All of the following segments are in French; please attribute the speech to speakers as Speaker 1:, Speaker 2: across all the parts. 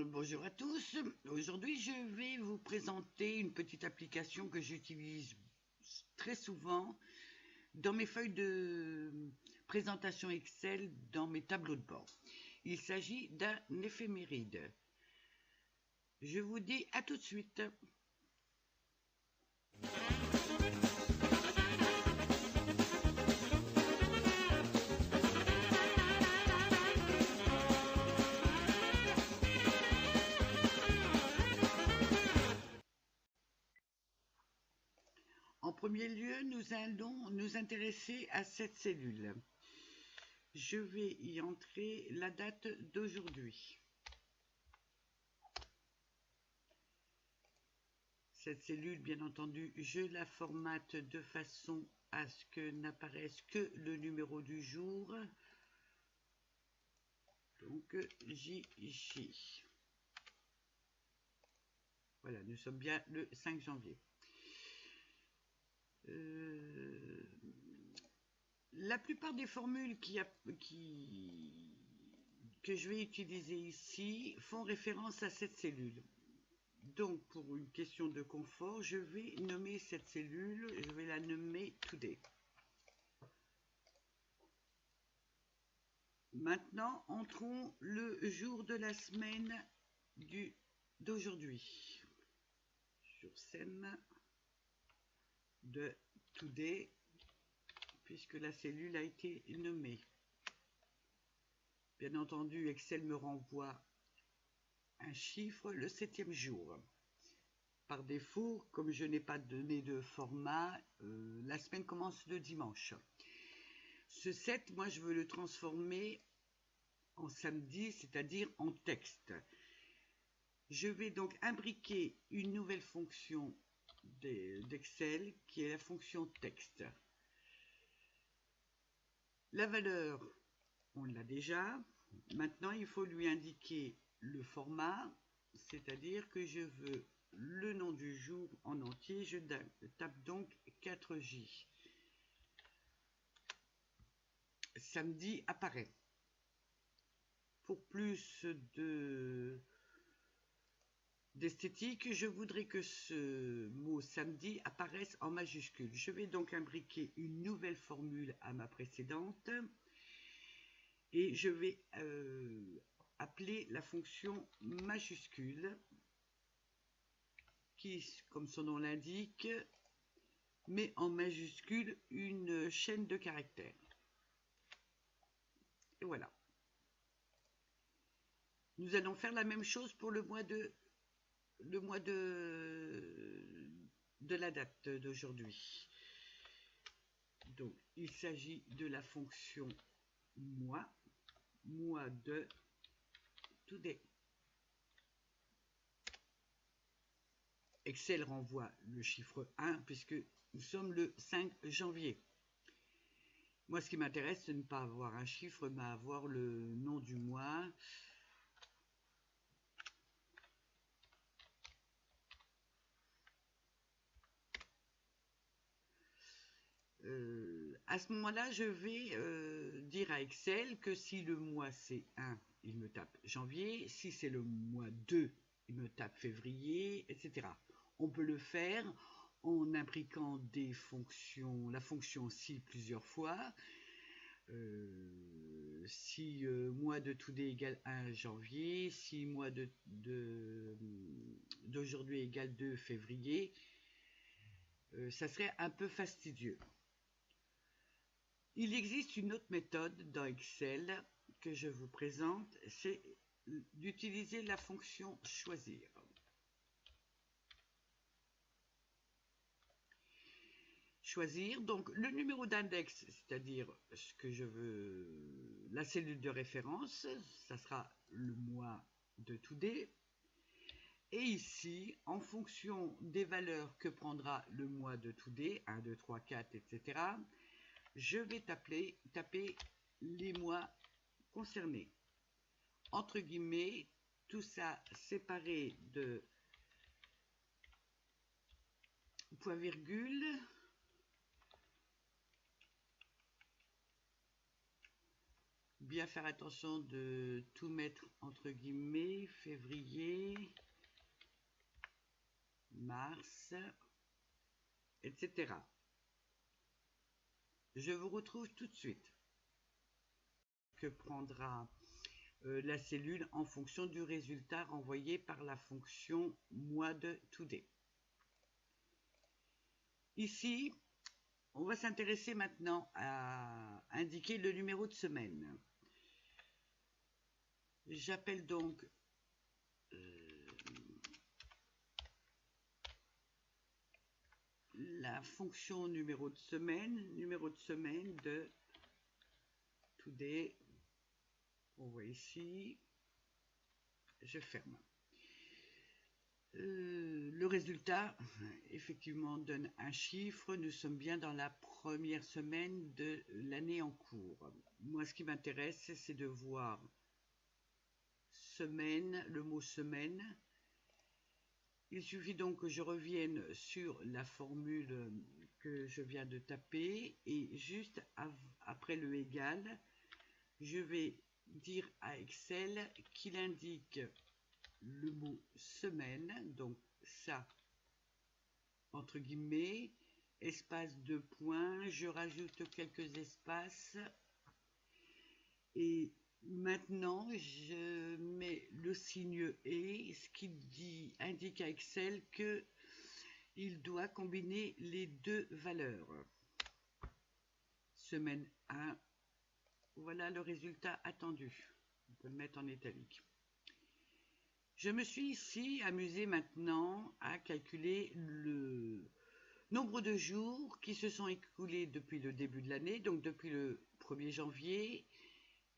Speaker 1: Bonjour à tous. Aujourd'hui, je vais vous présenter une petite application que j'utilise très souvent dans mes feuilles de présentation Excel, dans mes tableaux de bord. Il s'agit d'un éphéméride. Je vous dis à tout de suite. En premier lieu, nous allons nous intéresser à cette cellule. Je vais y entrer la date d'aujourd'hui. Cette cellule, bien entendu, je la formate de façon à ce que n'apparaisse que le numéro du jour. Donc, JJ. Voilà, nous sommes bien le 5 janvier. La plupart des formules que je vais utiliser ici font référence à cette cellule. Donc, pour une question de confort, je vais nommer cette cellule, je vais la nommer Today. Maintenant, entrons le jour de la semaine d'aujourd'hui. Sur scène de Today, puisque la cellule a été nommée. Bien entendu, Excel me renvoie un chiffre, le 7e jour. Par défaut, comme je n'ai pas donné de format, la semaine commence le dimanche. Ce 7, moi, je veux le transformer en samedi, c'est-à-dire en texte. Je vais donc imbriquer une nouvelle fonction d'Excel qui est la fonction texte. La valeur, on l'a déjà. Maintenant, il faut lui indiquer le format, c'est-à-dire que je veux le nom du jour en entier. Je tape donc 4J. Samedi apparaît. Pour plus d'esthétique, je voudrais que ce mot samedi apparaisse en majuscule. Je vais donc imbriquer une nouvelle formule à ma précédente et je vais appeler la fonction majuscule qui, comme son nom l'indique, met en majuscule une chaîne de caractères. Et voilà. Nous allons faire la même chose pour le mois de la date d'aujourd'hui. Donc, il s'agit de la fonction mois de Today. Excel renvoie le chiffre 1 puisque nous sommes le 5 janvier. Moi, ce qui m'intéresse, c'est de ne pas avoir un chiffre, mais avoir le nom du mois. À ce moment-là, je vais dire à Excel que si le mois c'est 1, il me tape janvier. Si c'est le mois 2, il me tape février, etc. On peut le faire en imbriquant la fonction si plusieurs fois. Si mois de Today égale 1 janvier, si mois d'aujourd'hui égale 2 février, ça serait un peu fastidieux. Il existe une autre méthode dans Excel que je vous présente, c'est d'utiliser la fonction choisir. Choisir, donc le numéro d'index, c'est-à-dire ce que je veux, la cellule de référence, ça sera le mois de Today. Et ici, en fonction des valeurs que prendra le mois de Today, 1, 2, 3, 4, etc., je vais taper les mois concernés. Entre guillemets, tout ça séparé de point virgule. bien faire attention de tout mettre entre guillemets, février, mars, etc. Je vous retrouve tout de suite. Que prendra la cellule en fonction du résultat renvoyé par la fonction mois de today. Ici, on va s'intéresser maintenant à indiquer le numéro de semaine. J'appelle donc la fonction numéro de semaine de today. On voit ici, je ferme. Le résultat, effectivement, donne un chiffre. Nous sommes bien dans la première semaine de l'année en cours. Moi, ce qui m'intéresse, c'est de voir semaine, le mot semaine. Il suffit donc que je revienne sur la formule que je viens de taper et juste après le égal, je vais dire à Excel qu'il indique le mot semaine, donc ça, entre guillemets, espace de points, je rajoute quelques espaces et maintenant je mets le signe et, ce qui indique à Excel que il doit combiner les deux valeurs. Semaine 1, voilà le résultat attendu. On peut le mettre en italique. Je me suis ici amusée maintenant à calculer le nombre de jours qui se sont écoulés depuis le début de l'année, donc depuis le 1er janvier,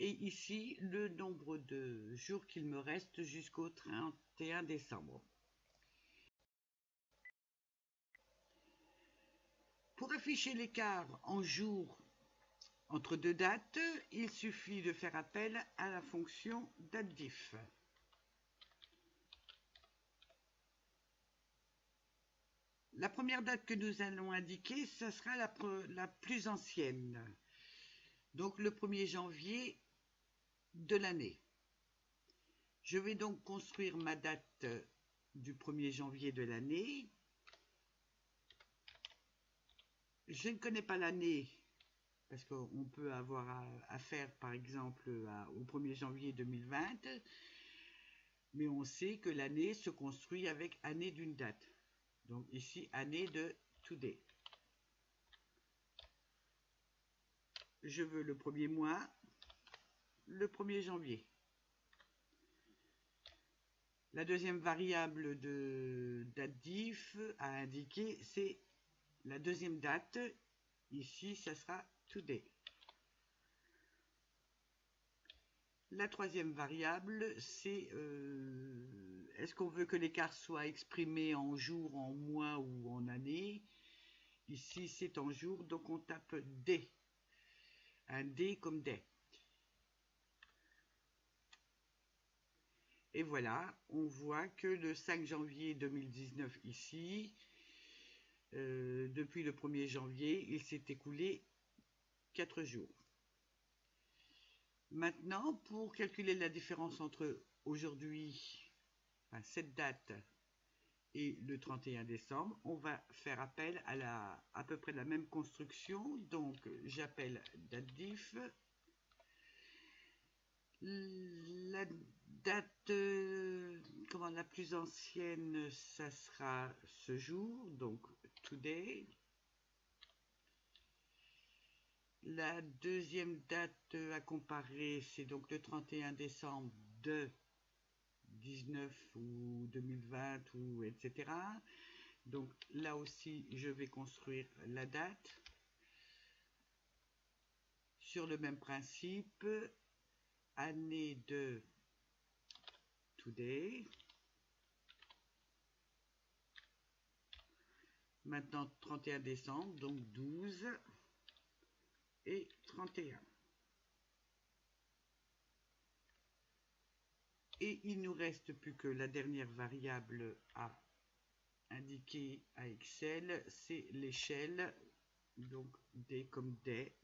Speaker 1: et ici le nombre de jours qu'il me reste jusqu'au 31 décembre. Pour afficher l'écart en jours entre deux dates, il suffit de faire appel à la fonction datediff. La première date que nous allons indiquer, ce sera la plus ancienne, donc le 1er janvier de l'année. Je vais donc construire ma date du 1er janvier de l'année. Je ne connais pas l'année, parce qu'on peut avoir affaire par exemple au 1er janvier 2020, mais on sait que l'année se construit avec année d'une date. Donc ici, année de today. Je veux le premier mois, le 1er janvier. La deuxième variable de datediff à indiquer, c'est la deuxième date. Ici, ça sera today. La troisième variable, c'est est-ce qu'on veut que l'écart soit exprimé en jours, en mois ou en années. Ici, c'est en jours, donc on tape D. Un D comme day. Et voilà, on voit que le 5 janvier 2019 ici, depuis le 1er janvier, il s'est écoulé 4 jours. Maintenant, pour calculer la différence entre aujourd'hui, enfin, cette date, et le 31 décembre, on va faire appel à peu près la même construction. Donc, j'appelle datediff. La date, la plus ancienne, ça sera ce jour, donc today. La deuxième date à comparer, c'est donc le 31 décembre de 19 ou 2020 ou etc. Donc là aussi, je vais construire la date sur le même principe. Année de today. Maintenant 31 décembre, donc 12 et 31. Et il nous reste plus que la dernière variable à indiquer à Excel, c'est l'échelle, donc D comme day.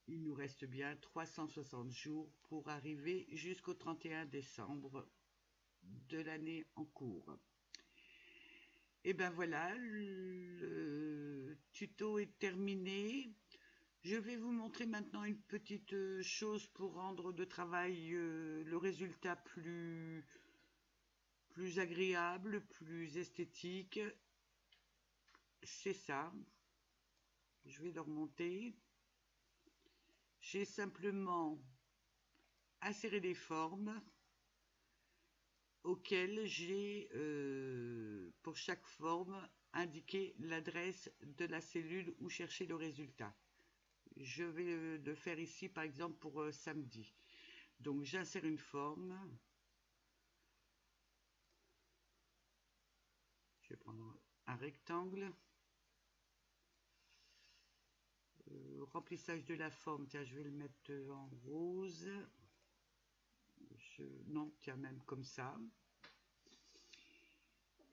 Speaker 1: il nous reste bien 360 jours pour arriver jusqu'au 31 décembre de l'année en cours. Et ben voilà, le tuto est terminé. Je vais vous montrer maintenant une petite chose pour rendre le travail, le résultat plus agréable, plus esthétique. C'est ça. Je vais le remonter. J'ai simplement inséré des formes auxquelles j'ai, pour chaque forme, indiqué l'adresse de la cellule où chercher le résultat. Je vais le faire ici, par exemple, pour samedi. Donc, j'insère une forme. Je vais prendre un rectangle. Remplissage de la forme, tiens, je vais le mettre en rose. Non, tiens, même comme ça.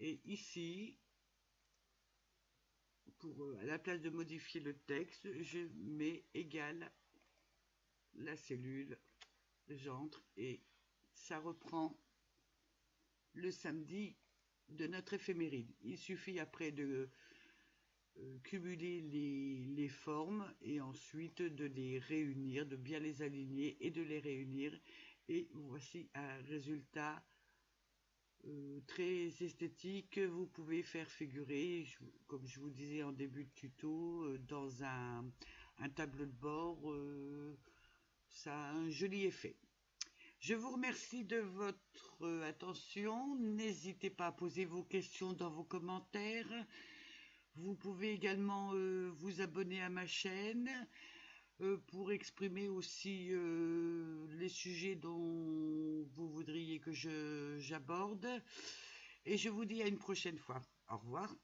Speaker 1: Et ici, à la place de modifier le texte, je mets égal la cellule, j'entre et ça reprend le samedi de notre éphéméride. Il suffit après de cumuler les formes et ensuite de les réunir, de bien les aligner et de les réunir. Et voici un résultat très esthétique que vous pouvez faire figurer, comme je vous disais en début de tuto, dans un tableau de bord. Ça a un joli effet. Je vous remercie de votre attention. N'hésitez pas à poser vos questions dans vos commentaires. Vous pouvez également vous abonner à ma chaîne pour exprimer aussi les sujets dont vous voudriez que j'aborde. Et je vous dis à une prochaine fois. Au revoir.